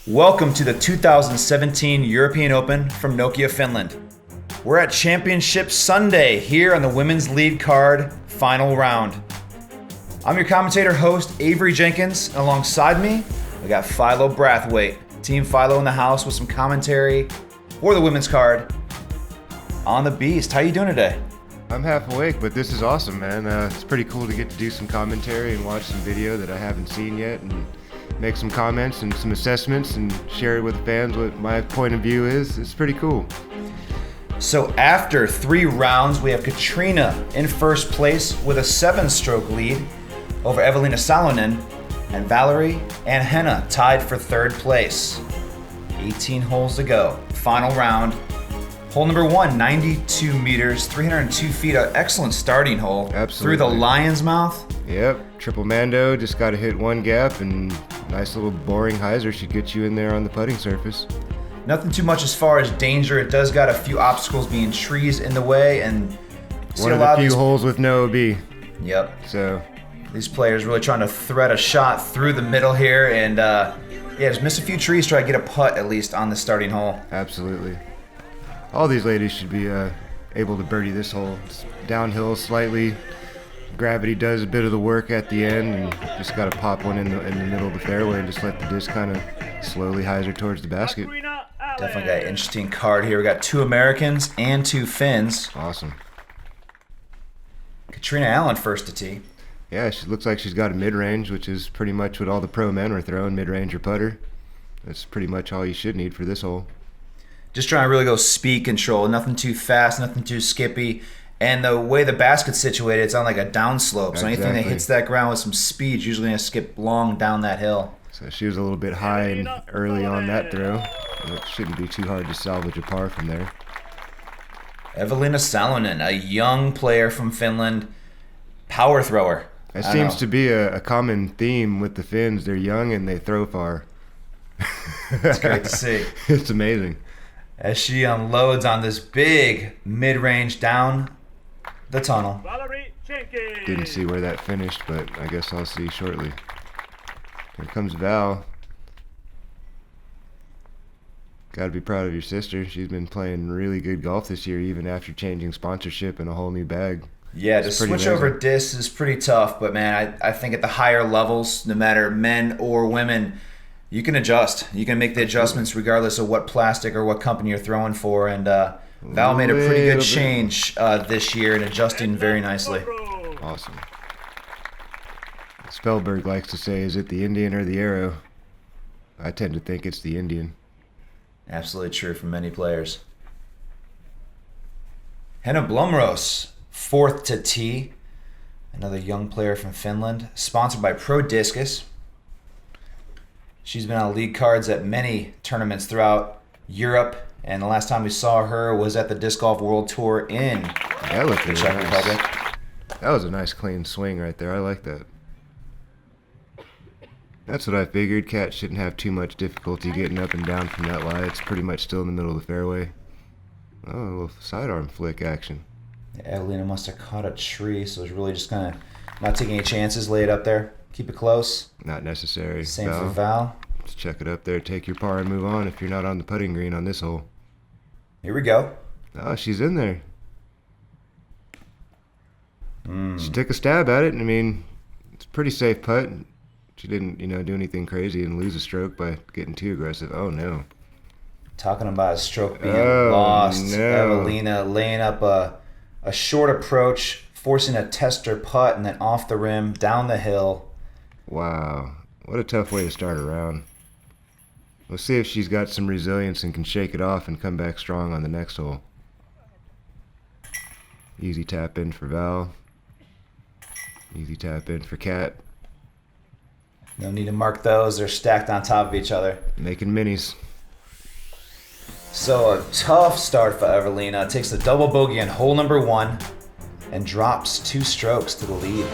Welcome to the 2017 European Open from Nokia, Finland. We're at Championship Sunday here on the Women's Lead Card Final Round. I'm your commentator host, Avery Jenkins, and alongside me, we got Philo Brathwaite. Team Philo in the house with some commentary for the women's card on the Beast. How you doing today? I'm half awake, but this is awesome, man. It's pretty cool to get to do some commentary and watch some video that I haven't seen yet and make some comments and some assessments and share it with the fans what my point of view is. It's pretty cool. So after 3 rounds, we have Catrina in first place with a 7-stroke lead over Eveliina Salonen, and Valarie and Henna tied for 3rd place. 18 holes to go. Final round. Hole number 1, 92 meters, 302 feet, an excellent starting hole. Absolutely. Through the lion's mouth. Yep, triple Mando, just got to hit one gap, and nice little boring hyzer should get you in there on the putting surface. Nothing too much as far as danger. It does got a few obstacles, being trees in the way, and one of the few holes with no OB. Yep. So these players really trying to thread a shot through the middle here, and just miss a few trees, try to get a putt at least on the starting hole. Absolutely. All these ladies should be able to birdie this hole. It's downhill slightly. Gravity does a bit of the work at the end, and just got to pop one in the middle of the fairway and just let the disc kind of slowly hyzer towards the basket. Definitely got an interesting card here. We got 2 Americans and 2 Finns. Awesome. Catrina Allen first to tee. Yeah, she looks like she's got a mid-range, which is pretty much what all the pro men were throwing, mid-range or putter. That's pretty much all you should need for this hole. Just trying to really go speed control. Nothing too fast, nothing too skippy. And the way the basket's situated, it's on like a downslope. So anything that hits that ground with some speed is usually going to skip long down that hill. So she was a little bit high and early on that throw. It shouldn't be too hard to salvage a par from there. Eveliina Salonen, a young player from Finland, power thrower. It seems to be a common theme with the Finns. They're young and they throw far. It's great to see. It's amazing. As she unloads on this big mid-range down the tunnel. Valarie, Jenkins. Didn't see where that finished, but I guess I'll see shortly. Here comes Val. Gotta be proud of your sister. She's been playing really good golf this year, even after changing sponsorship and a whole new bag. Yeah, to switch over discs is pretty tough, but man, I think at the higher levels, no matter men or women, you can adjust. You can make the adjustments regardless of what plastic or what company you're throwing for, and Val made a pretty good change this year in adjusting very nicely. Awesome. Spellberg likes to say, is it the Indian or the arrow? I tend to think it's the Indian. Absolutely true for many players. Henna Blomroos, 4th to tee. Another young player from Finland, sponsored by Pro Discus. She's been on lead cards at many tournaments throughout Europe, and the last time we saw her was at the Disc Golf World Tour in the Czech Republic. That was a nice clean swing right there. I like that. That's what I figured. Cat shouldn't have too much difficulty getting up and down from that lie. It's pretty much still in the middle of the fairway. Oh, a little sidearm flick action. Yeah, Eveliina must have caught a tree, so it's really just kind of not taking any chances. Lay it up there. Keep it close. Not necessary. Same for Val. Just check it up there, take your par and move on if you're not on the putting green on this hole. Here we go. Oh, she's in there. She took a stab at it. I mean, it's a pretty safe putt. She didn't, do anything crazy and lose a stroke by getting too aggressive. Oh, no. Talking about a stroke being lost. No. Eveliina laying up a short approach, forcing a tester putt, and then off the rim, down the hill. Wow. What a tough way to start a round. Let's see if she's got some resilience and can shake it off and come back strong on the next hole. Easy tap in for Val. Easy tap in for Cat. No need to mark those. They're stacked on top of each other. Making minis. So a tough start for Eveliina. Takes the double bogey on hole number 1 and drops 2 strokes to the lead.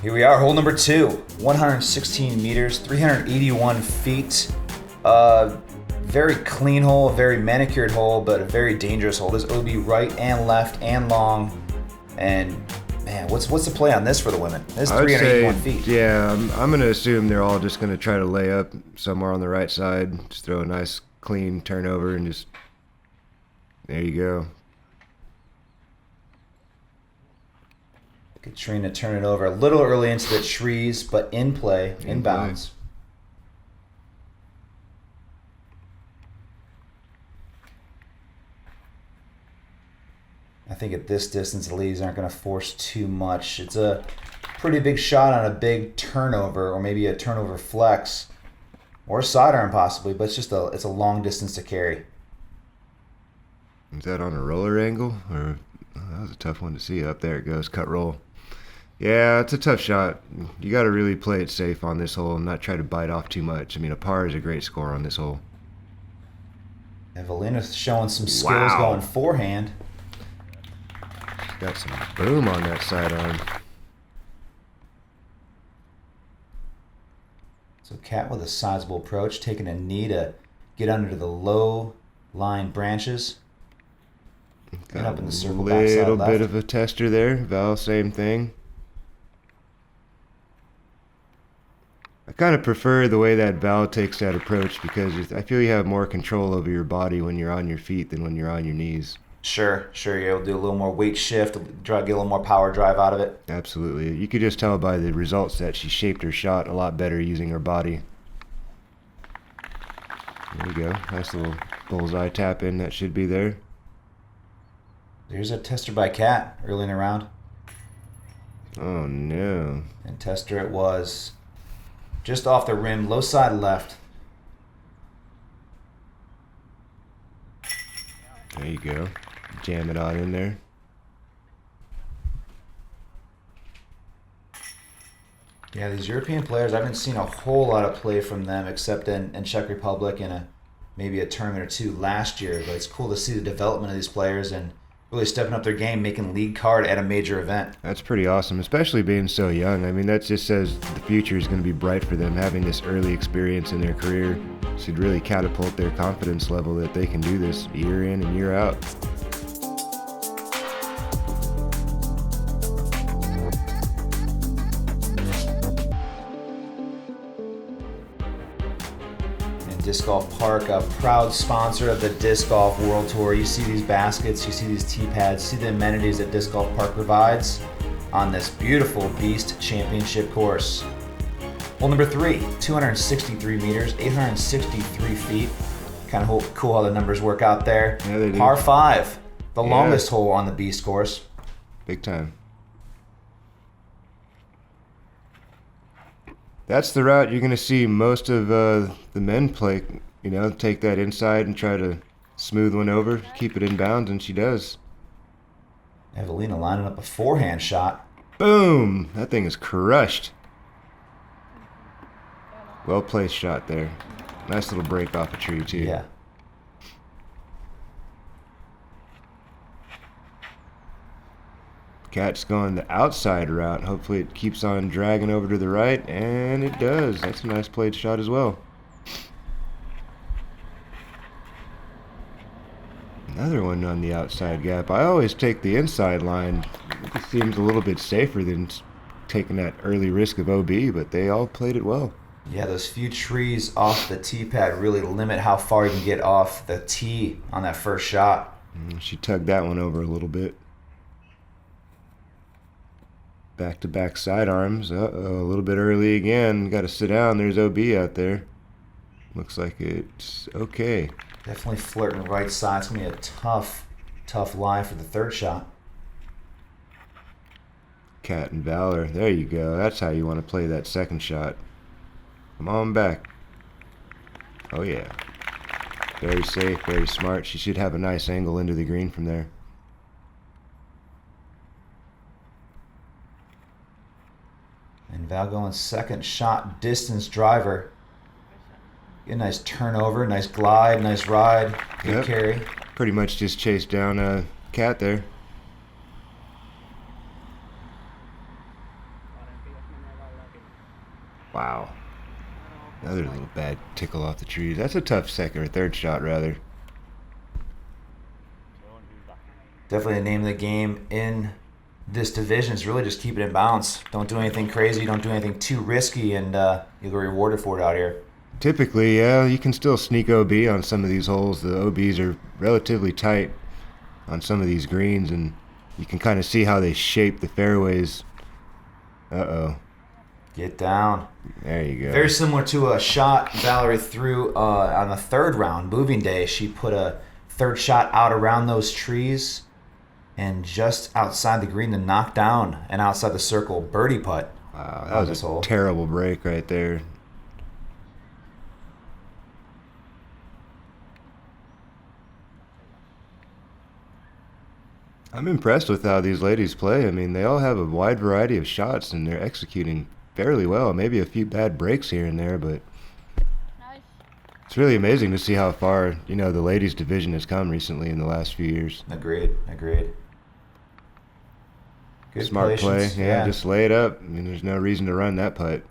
Here we are, hole number 2. 116 meters, 381 feet. Very clean hole, a very manicured hole, but a very dangerous hole. There's OB right and left and long. And man, what's the play on this for the women? This is 381 feet. Yeah, I'm going to assume they're all just going to try to lay up somewhere on the right side. Just throw a nice clean turnover and just, there you go. Catrina turn it over a little early into the trees, but in play, in bounds. I think at this distance, the ladies aren't going to force too much. It's a pretty big shot on a big turnover, or maybe a turnover flex, or a sidearm possibly. But it's a long distance to carry. Is that on a roller angle, or that was a tough one to see? Up there it goes, cut roll. Yeah, it's a tough shot. You got to really play it safe on this hole and not try to bite off too much. I mean, a par is a great score on this hole. Eveliina's showing some skills going forehand. Got some boom on that sidearm. So Cat with a sizable approach, taking a knee to get under the low line branches. Got up in the circle, a backside little left. bit of a tester there. Val, same thing. I kind of prefer the way that Val takes that approach because I feel you have more control over your body when you're on your feet than when you're on your knees. Sure. You're able to do a little more weight shift, get a little more power drive out of it. Absolutely. You could just tell by the results that she shaped her shot a lot better using her body. There you go. Nice little bullseye tap in that should be there. There's a tester by Cat early in the round. Oh, no. And tester it was just off the rim, low side left. There you go. Jam it on in there. Yeah, these European players, I haven't seen a whole lot of play from them except in Czech Republic and maybe a tournament or two last year. But it's cool to see the development of these players and really stepping up their game, making league card at a major event. That's pretty awesome, especially being so young. I mean, that just says the future is going to be bright for them. Having this early experience in their career should really catapult their confidence level that they can do this year in and year out. Disc Golf Park, a proud sponsor of the Disc Golf World Tour. You see these baskets, you see these tee pads, see the amenities that Disc Golf Park provides on this beautiful Beast Championship course. Hole number 3, 263 meters, 863 feet. Kind of cool how the numbers work out there. Yeah, they do. Par 5, the longest hole on the Beast course. Big time. That's the route you're going to see most of the men play, take that inside and try to smooth one over, keep it in bounds, and she does. Eveliina lining up a forehand shot. Boom! That thing is crushed. Well-placed shot there. Nice little break off a tree, too. Yeah. Cat's going the outside route. Hopefully it keeps on dragging over to the right, and it does. That's a nice played shot as well. Another one on the outside gap. I always take the inside line. It seems a little bit safer than taking that early risk of OB, but they all played it well. Yeah, those few trees off the tee pad really limit how far you can get off the tee on that first shot. She tugged that one over a little bit. Back-to-back sidearms. Uh-oh, a little bit early again. Got to sit down. There's OB out there. Looks like it's okay. Definitely flirting right side. It's going to be a tough lie for the third shot. Cat and Valor. There you go. That's how you want to play that second shot. Come on back. Oh, yeah. Very safe, very smart. She should have a nice angle into the green from there. And Val going second shot, distance driver. Get a nice turnover, nice glide, nice ride, good carry. Pretty much just chased down Cat there. Wow. Another little bad tickle off the trees. That's a tough second or third shot, rather. Definitely the name of the game in this division is really just keep it in balance. Don't do anything crazy. Don't do anything too risky, and you'll get rewarded for it out here. Typically, yeah, you can still sneak OB on some of these holes. The OBs are relatively tight on some of these greens, and you can kind of see how they shape the fairways. Uh-oh. Get down. There you go. Very similar to a shot Valarie threw on the third round, moving day. She put a third shot out around those trees and just outside the green to knock down and outside the circle birdie putt. Wow, that was a terrible break right there. I'm impressed with how these ladies play. I mean, they all have a wide variety of shots, and they're executing fairly well. Maybe a few bad breaks here and there, but it's really amazing to see how far, the ladies' division has come recently in the last few years. Agreed. Good Smart patience. play. Yeah, just lay it up. I mean, there's no reason to run that putt.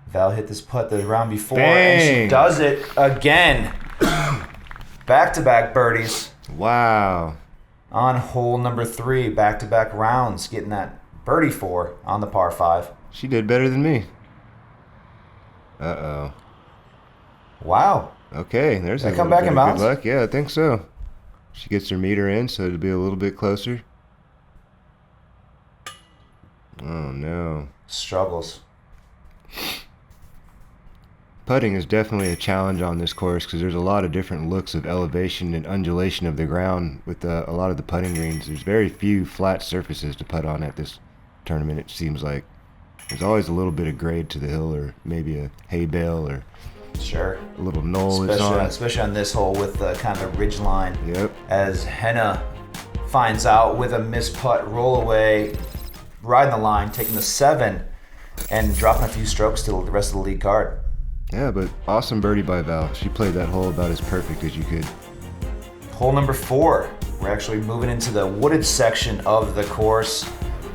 Val hit this putt the round before, Bang! and she does it again. Back-to-back birdies. Wow. On hole number 3, back-to-back rounds, getting that birdie 4 on the par 5. She did better than me. Uh-oh. Wow. Okay, there's a come little back bit in of bounds? good luck. Yeah, I think so. She gets her meter in, so it'll be a little bit closer. Oh, no. Struggles. Putting is definitely a challenge on this course because there's a lot of different looks of elevation and undulation of the ground with a lot of the putting greens. There's very few flat surfaces to putt on at this tournament, it seems like. There's always a little bit of grade to the hill, or maybe a hay bale, or Sure. a little knoll is on. Especially on this hole with the kind of ridge line. Yep. As Henna finds out with a missed putt roll away, riding the line, taking the 7, and dropping a few strokes to the rest of the lead card. Yeah, but awesome birdie by Val. She played that hole about as perfect as you could. Hole number 4. We're actually moving into the wooded section of the course.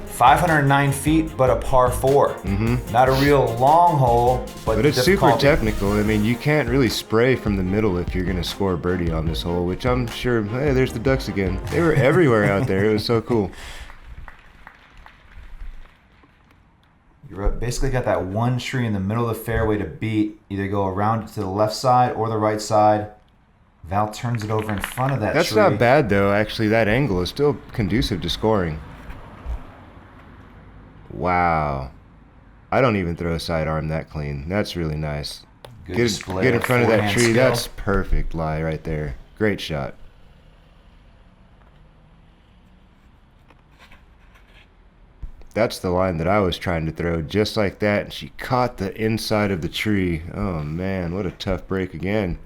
509 feet, but a par 4. Mm-hmm. Not a real long hole, but it's super difficult. technical. I mean, you can't really spray from the middle if you're going to score a birdie on this hole, which I'm sure, hey, there's the ducks again. They were everywhere out there. It was so cool. You basically got that one tree in the middle of the fairway to beat. Either go around to the left side or the right side. Val turns it over in front of that That's tree. not bad, though. Actually, that angle is still conducive to scoring. Wow. I don't even throw a sidearm that clean. That's really nice. Good Get display in of front of that forehand tree. skill. That's perfect lie right there. Great shot. That's the line that I was trying to throw, just like that, and she caught the inside of the tree. Oh, man, what a tough break again.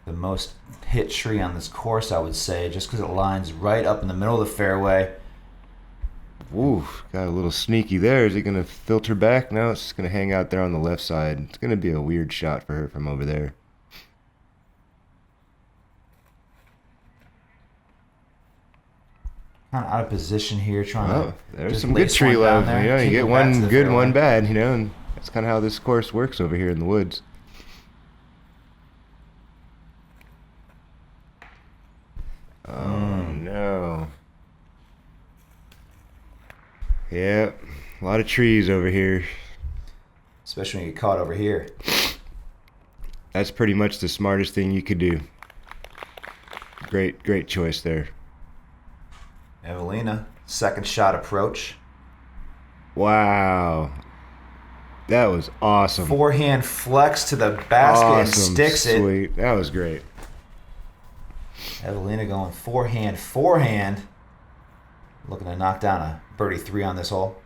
The most hit tree on this course, I would say, just because it lines right up in the middle of the fairway. Ooh, got a little sneaky there. Is it going to filter back? No, it's just going to hang out there on the left side. It's going to be a weird shot for her from over there. Kind of out of position here, trying Oh, to. there's just some good lace tree one down love. there, You kick get it back to one the good, fairway. one bad, and that's kind of how this course works over here in the woods. Oh, no. Yep, a lot of trees over here. Especially when you get caught over here. That's pretty much the smartest thing you could do. Great choice there. Eveliina, second shot approach. Wow. That was awesome. Forehand flex to the basket and Awesome. sticks it. Sweet. That was great. Eveliina going forehand. Looking to knock down a birdie 3 on this hole.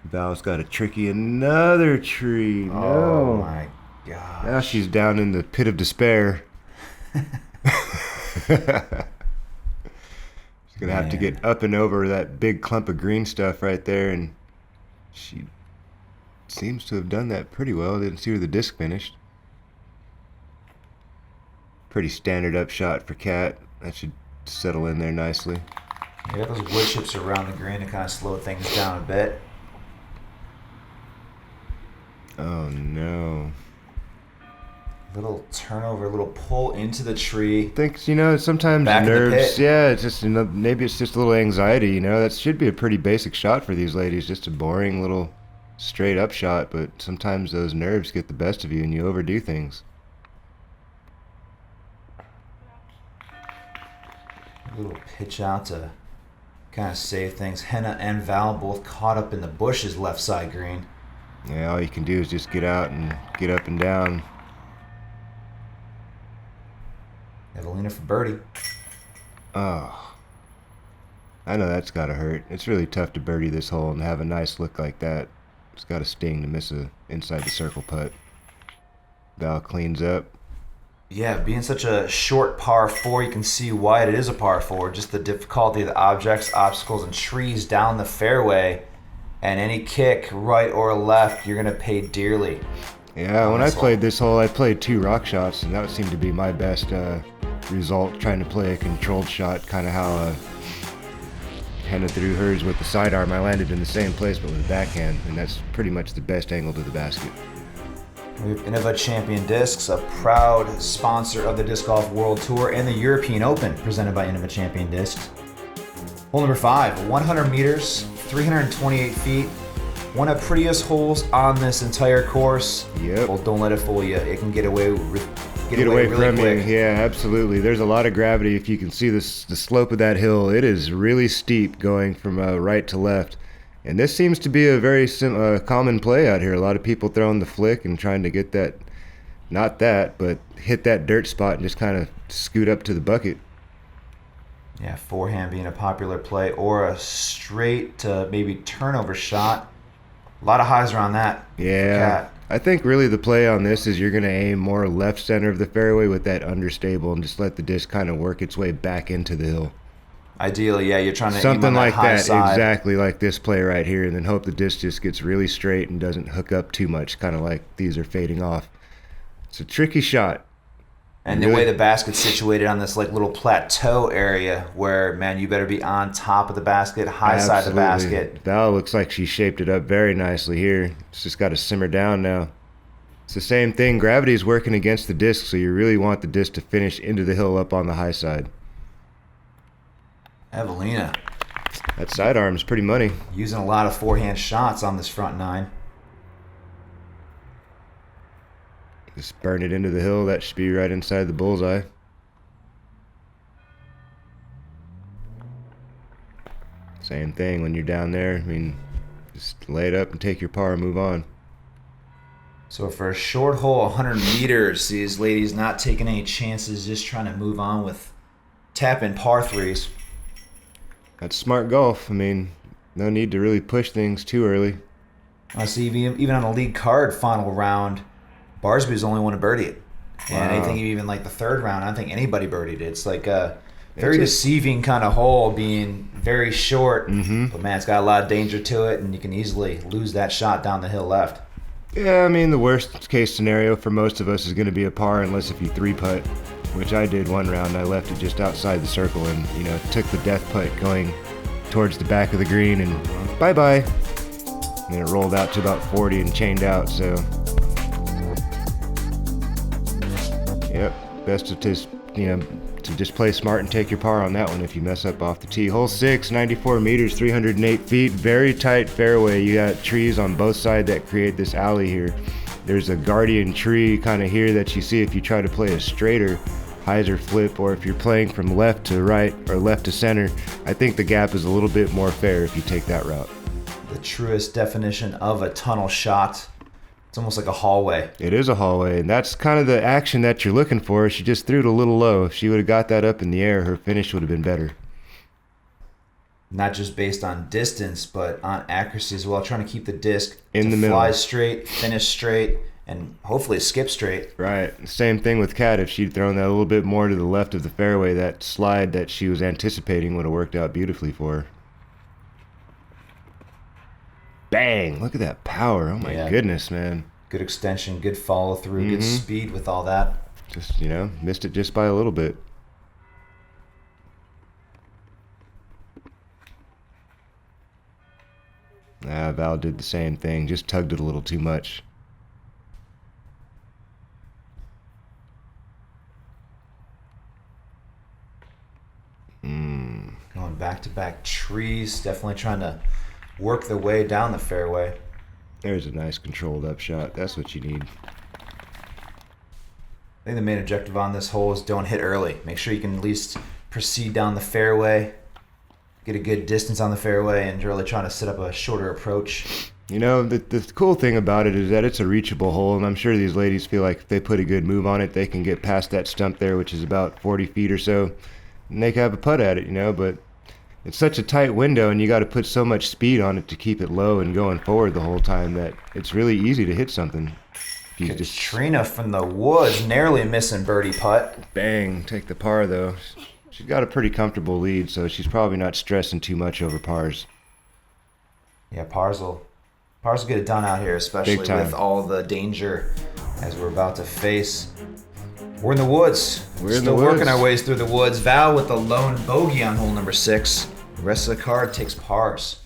Val's got a tricky another tree. No. Oh my god. Now she's down in the pit of despair. She's gonna have to get up and over that big clump of green stuff right there, and she seems to have done that pretty well. Didn't see where the disc finished. Pretty standard up shot for Cat. That should settle in there nicely. You got those wood chips around the green to kind of slow things down a bit. Oh no. Little turnover, little pull into the tree. Thinks, sometimes Back in the nerves. pit. Yeah, it's just, maybe it's just a little anxiety. That should be a pretty basic shot for these ladies. Just a boring little straight up shot, but sometimes those nerves get the best of you and you overdo things. A little pitch out to kind of save things. Henna and Val both caught up in the bushes left side green. Yeah, all you can do is just get out and get up and down. Eveliina for birdie. Oh, I know that's gotta hurt. It's really tough to birdie this hole and have a nice look like that. It's gotta sting to miss a inside the circle putt. Val cleans up. Yeah, being such a short par 4, you can see why it is a par 4. Just the difficulty of the objects, obstacles, and trees down the fairway. And any kick, right or left, you're going to pay dearly. Yeah, when I played this hole, I played 2 rock shots, and that seemed to be my best result, trying to play a controlled shot, kind of how Henna threw hers with the sidearm. I landed in the same place, but with a backhand, and that's pretty much the best angle to the basket. We have Innova Champion Discs, a proud sponsor of the Disc Golf World Tour and the European Open, presented by Innova Champion Discs. Hole number 5, 100 meters, 328 feet. One of the prettiest holes on this entire course. Yep. Well, don't let it fool you. It can get away really from quick. you. Yeah, absolutely. There's a lot of gravity. If you can see the slope of that hill, it is really steep going from right to left. And this seems to be a very common play out here. A lot of people throwing the flick and trying to get that, not that, but hit that dirt spot and just kind of scoot up to the bucket. Yeah, forehand being a popular play, or a straight to maybe turnover shot. A lot of highs around that. Yeah, I think really the play on this is you're going to aim more left center of the fairway with that understable and just let the disc kind of work its way back into the hill. Ideally, yeah, you're trying to something aim on like high that, side. exactly like this play right here, and then hope the disc just gets really straight and doesn't hook up too much, kind of like these are fading off. It's a tricky shot. And the way the basket's situated on this like little plateau area where, man, you better be on top of the basket, high side of the basket. Val looks like she shaped it up very nicely here. It's just got to simmer down now. It's the same thing. Gravity is working against the disc, so you really want the disc to finish into the hill up on the high side. Eveliina. That sidearm is pretty money. Using a lot of forehand shots on this front 9. Just burn it into the hill. That should be right inside the bullseye. Same thing when you're down there. I mean, just lay it up and take your par and move on. So for a short hole, 100 meters, these ladies not taking any chances, just trying to move on with tap-in par 3s. That's smart golf. I mean, no need to really push things too early. I see even on the lead card final round, Barsby's the only one to birdie it. And I think even like the third round, I don't think anybody birdied it. It's like a very deceiving kind of hole, being very short. But man, it's got a lot of danger to it, and you can easily lose that shot down the hill left. Yeah, I mean, the worst case scenario for most of us is going to be a par unless if you 3-putt, which I did one round. I left it just outside the circle and, took the death putt going towards the back of the green and bye-bye. And then it rolled out to about 40 and chained out, so... Yep, best to just play smart and take your par on that one if you mess up off the tee. Hole 6, 94 meters, 308 feet, very tight fairway. You got trees on both sides that create this alley here. There's a guardian tree kind of here that you see if you try to play a straighter hyzer flip, or if you're playing from left to right or left to center. I think the gap is a little bit more fair if you take that route. The truest definition of a tunnel shot. It's almost like a hallway. It is a hallway, and that's kind of the action that you're looking for. She just threw it a little low. If she would have got that up in the air, her finish would have been better. Not just based on distance, but on accuracy as well. Trying to keep the disc in the middle, fly straight, finish straight, and hopefully skip straight. Right. Same thing with Kat. If she'd thrown that a little bit more to the left of the fairway, that slide that she was anticipating would have worked out beautifully for her. Bang! Look at that power. Oh my goodness, man. Good extension, good follow through, good speed with all that. Just, missed it just by a little bit. Val did the same thing, just tugged it a little too much. back trees, definitely trying to work their way down the fairway. There's a nice controlled up shot. That's what you need. I think the main objective on this hole is don't hit early. Make sure you can at least proceed down the fairway, get a good distance on the fairway, and really trying to set up a shorter approach. You know, the cool thing about it is that it's a reachable hole, and I'm sure these ladies feel like if they put a good move on it, they can get past that stump there, which is about 40 feet or so, and they can have a putt at it, you know, but it's such a tight window, and you got to put so much speed on it to keep it low and going forward the whole time that it's really easy to hit something. Catrina from the woods, narrowly missing birdie putt. Bang, take the par though. She's got a pretty comfortable lead, so she's probably not stressing too much over pars. Yeah, pars will get it done out here, especially with all the danger as we're about to face. We're in the woods. We're still working our ways through the woods. Val with the lone bogey on hole number 6. The rest of the card takes pars.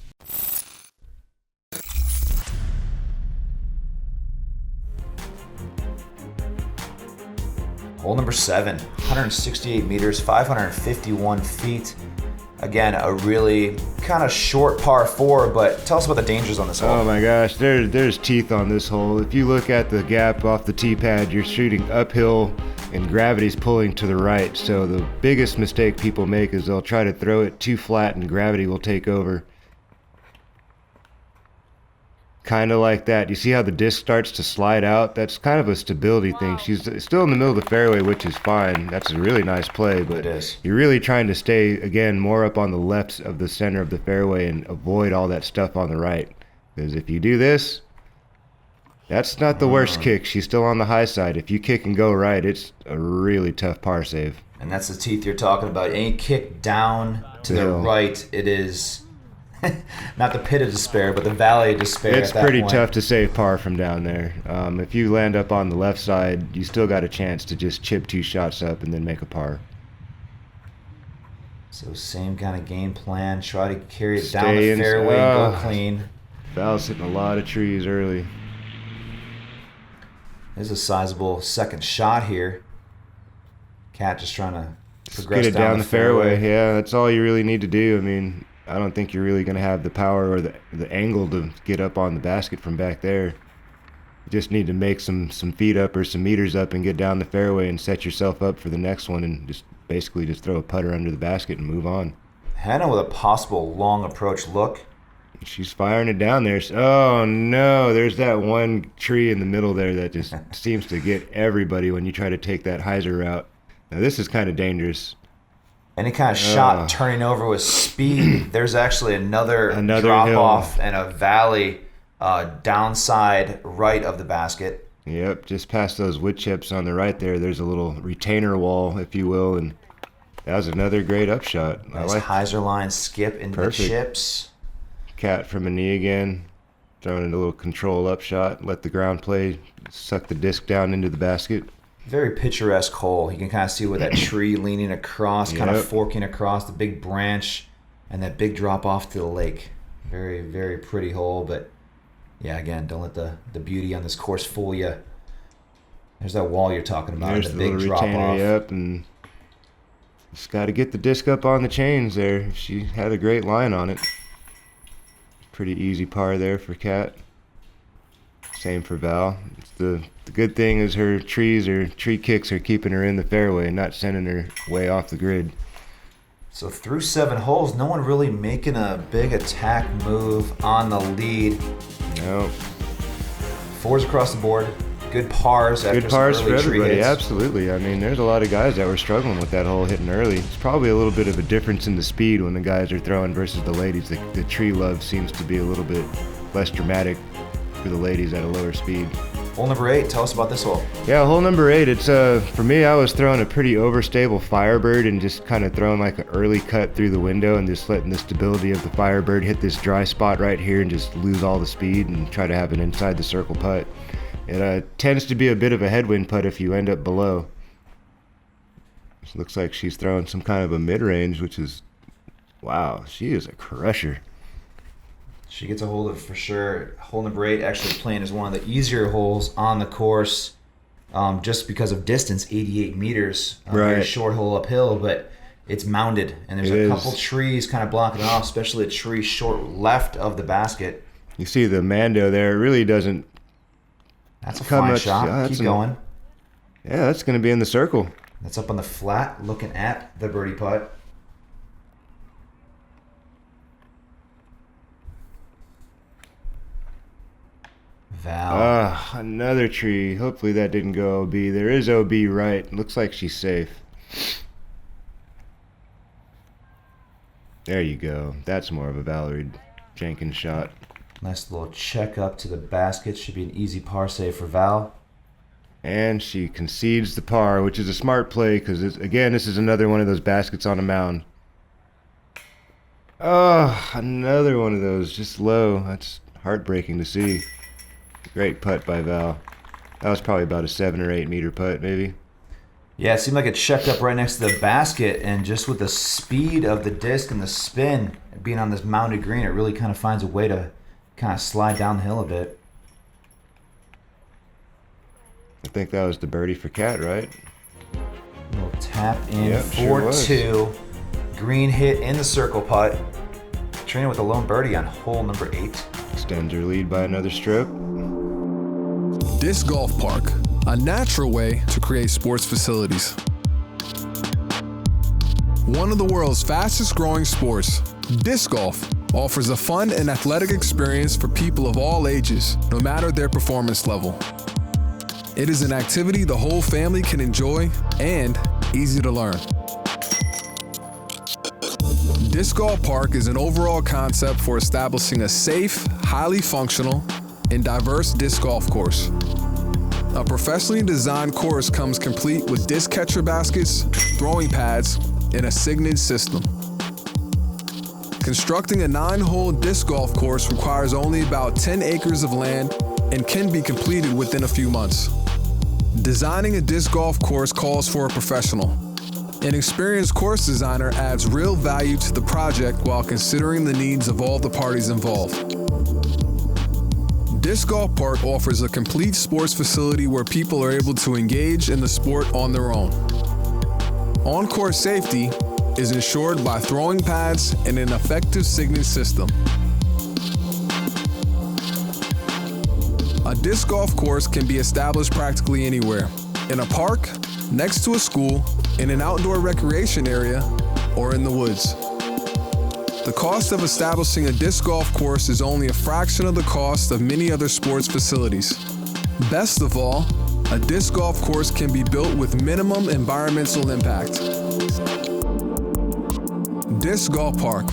Hole number 7, 168 meters, 551 feet. Again, a really kind of short par 4, but tell us about the dangers on this hole. Oh my gosh, there's teeth on this hole. If you look at the gap off the tee pad, you're shooting uphill and gravity's pulling to the right. So the biggest mistake people make is they'll try to throw it too flat and gravity will take over. Kind of like that. You see how the disc starts to slide out? That's kind of a stability thing. She's still in the middle of the fairway, which is fine. That's a really nice play, but it is. You're really trying to stay, again, more up on the left of the center of the fairway and avoid all that stuff on the right. Because if you do this, that's not the worst kick. She's still on the high side. If you kick and go right, it's a really tough par save. And that's the teeth you're talking about. Any kick down to the right, it is... not the pit of despair, but the valley of despair. It's pretty tough to save par from down there. If you land up on the left side, you still got a chance to just chip 2 shots up and then make a par. So same kind of game plan. Try to carry it down the fairway and go clean. Val's hitting a lot of trees early. There's a sizable second shot here. Cat just trying to progress get it down the fairway. Yeah, that's all you really need to do. I mean, I don't think you're really going to have the power or the angle to get up on the basket from back there. You just need to make some feet up or some meters up and get down the fairway and set yourself up for the next one and just basically just throw a putter under the basket and move on. Henna with a possible long approach look. She's firing it down there. Oh no, there's that one tree in the middle there that just seems to get everybody when you try to take that hyzer route. Now this is kind of dangerous. Any kind of shot turning over with speed. There's actually another drop hill off and a valley downside right of the basket. Yep, just past those wood chips on the right there. There's a little retainer wall, if you will, and that was another great upshot. Nice hyzer line skip into the chips. Cat from a knee again, throwing in a little control upshot. Let the ground play suck the disc down into the basket. Very picturesque hole. You can kind of see where that tree leaning across, kind of forking across the big branch, and that big drop off to the lake. Very, very pretty hole, but yeah, again, don't let the beauty on this course fool you. There's that wall you're talking about, There's the big drop off. Yep, and just got to get the disc up on the chains there. She had a great line on it. Pretty easy par there for Cat. Same for Val. The good thing is her tree kicks are keeping her in the fairway and not sending her way off the grid. So through 7 holes, no one really making a big attack move on the lead. No. 4s across the board. Good pars after good pars some early for everybody, tree hits. absolutely. I mean, there's a lot of guys that were struggling with that hole hitting early. It's probably a little bit of a difference in the speed when the guys are throwing versus the ladies. The tree love seems to be a little bit less dramatic for the ladies at a lower speed. Hole number 8, tell us about this hole. Yeah, hole number 8, it's for me, I was throwing a pretty overstable Firebird and just kind of throwing like an early cut through the window and just letting the stability of the Firebird hit this dry spot right here and just lose all the speed and try to have an inside the circle putt. It tends to be a bit of a headwind putt if you end up below. It looks like she's throwing some kind of a mid-range, which is, wow, she is a crusher. She gets a hold of it for sure. Hole number 8 actually playing as one of the easier holes on the course, just because of distance, 88 meters. Very short hole uphill, but It's mounded, and there's a couple trees kind of blocking it off, especially a tree short left of the basket. You see the Mando there. It really doesn't. That's a fine shot. Keep going. Yeah, that's going to be in the circle. That's up on the flat, looking at the birdie putt. Val. Another tree. Hopefully that didn't go OB. There is OB right. Looks like she's safe. There you go. That's more of a Valarie Jenkins shot. Nice little check up to the basket. Should be an easy par save for Val. And she concedes the par, which is a smart play because, again, this is another one of those baskets on a mound. Oh, another one of those, just low. That's heartbreaking to see. Great putt by Val. That was probably about a 7 or 8 meter putt, maybe. Yeah, it seemed like it checked up right next to the basket, and just with the speed of the disc and the spin, being on this mounded green, it really kind of finds a way to kind of slide down the hill a bit. I think that was the birdie for Cat, right? A little tap in, yep, 4-2. Green hit in the circle putt. Catrina with a lone birdie on hole number 8. Extends her lead by another stroke. Disc Golf Park, a natural way to create sports facilities. One of the world's fastest growing sports, disc golf offers a fun and athletic experience for people of all ages, no matter their performance level. It is an activity the whole family can enjoy and easy to learn. Disc Golf Park is an overall concept for establishing a safe, highly functional, and diverse disc golf course. A professionally designed course comes complete with disc catcher baskets, throwing pads, and a signage system. Constructing a 9-hole disc golf course requires only about 10 acres of land and can be completed within a few months. Designing a disc golf course calls for a professional. An experienced course designer adds real value to the project while considering the needs of all the parties involved. Disc Golf Park offers a complete sports facility where people are able to engage in the sport on their own. On-course safety is ensured by throwing pads and an effective signage system. A disc golf course can be established practically anywhere, in a park, next to a school, in an outdoor recreation area, or in the woods. The cost of establishing a disc golf course is only a fraction of the cost of many other sports facilities. Best of all, a disc golf course can be built with minimum environmental impact. Disc Golf Park,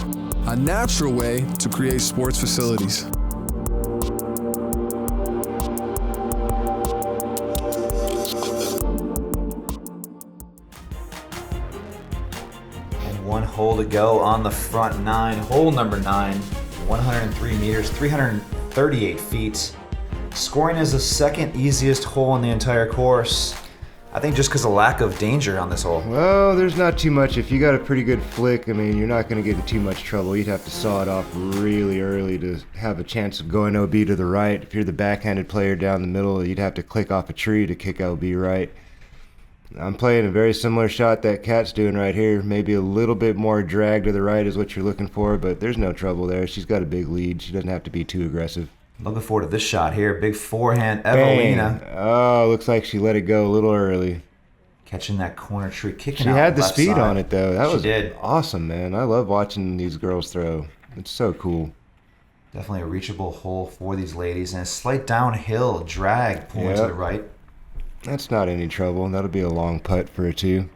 a natural way to create sports facilities. One hole to go on the front 9. Hole number 9, 103 meters, 338 feet. Scoring is the second easiest hole in the entire course. I think just because of lack of danger on this hole. Well, there's not too much. If you got a pretty good flick, I mean, you're not going to get in too much trouble. You'd have to saw it off really early to have a chance of going OB to the right. If you're the backhanded player down the middle, you'd have to click off a tree to kick OB right. I'm playing a very similar shot that Kat's doing right here. Maybe a little bit more drag to the right is what you're looking for, but there's no trouble there. She's got a big lead. She doesn't have to be too aggressive. Looking forward to this shot here. Big forehand, Eveliina. Oh, looks like she let it go a little early. Catching that corner tree, kicking out. She had the left speed side. on it, though. That was did. Awesome, man. I love watching these girls throw. It's so cool. Definitely a reachable hole for these ladies, and a slight downhill drag pulling to the right. That's not any trouble. That'll be a long putt for a 2.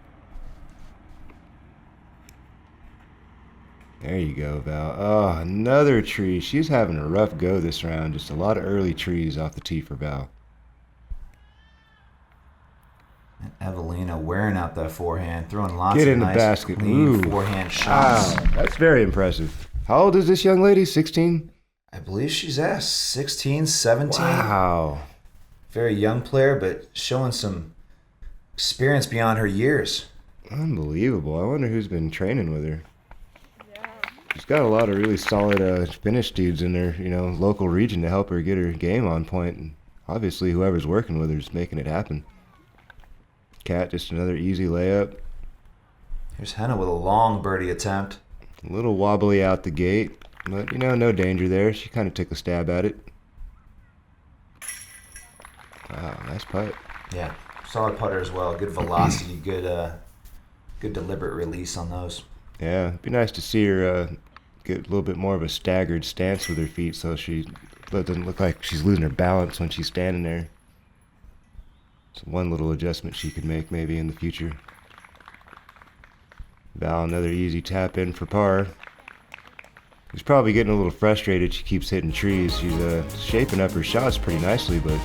There you go, Val. Oh, another tree. She's having a rough go this round. Just a lot of early trees off the tee for Val. And Eveliina wearing out that forehand, throwing lots Get of in the nice, basket. clean forehand shots. Wow, that's very impressive. How old is this young lady? 16? I believe she's 16, 17. Wow. Very young player, but showing some experience beyond her years. Unbelievable. I wonder who's been training with her. She's got a lot of really solid Finnish dudes in her, local region to help her get her game on point. And obviously, whoever's working with her is making it happen. Cat, just another easy layup. Here's Henna with a long birdie attempt. A little wobbly out the gate, but no danger there. She kind of took a stab at it. Wow, nice putt. Yeah, solid putter as well. Good velocity, good deliberate release on those. Yeah, it'd be nice to see her get a little bit more of a staggered stance with her feet, so she doesn't look like she's losing her balance when she's standing there. It's one little adjustment she could make maybe in the future. Val, another easy tap in for par. She's probably getting a little frustrated. She keeps hitting trees. She's shaping up her shots pretty nicely, but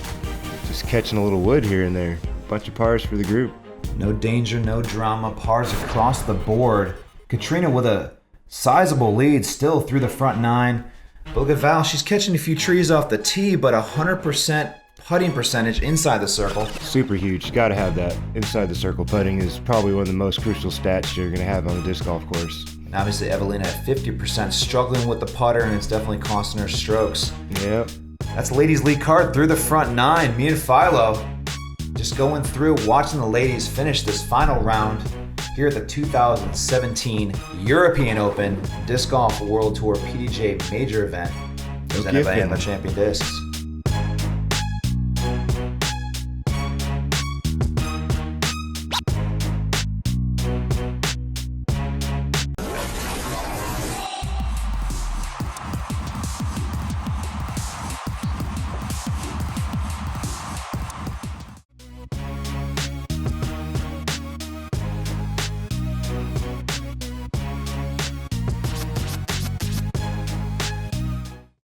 just catching a little wood here and there. Bunch of pars for the group. No danger, no drama. Pars across the board. Catrina with a sizable lead still through the front nine. But look at Val. She's catching a few trees off the tee, but 100% putting percentage inside the circle. Super huge. You got to have that. Inside the circle putting is probably one of the most crucial stats you're going to have on a disc golf course. And obviously Eveliina at 50%, struggling with the putter, and it's definitely costing her strokes. Yep. That's ladies lead card through the front nine. Me and Philo just going through, watching the ladies finish this final round here at the 2017 European Open Disc Golf World Tour PDJ major event presented by Henna Champion Discs.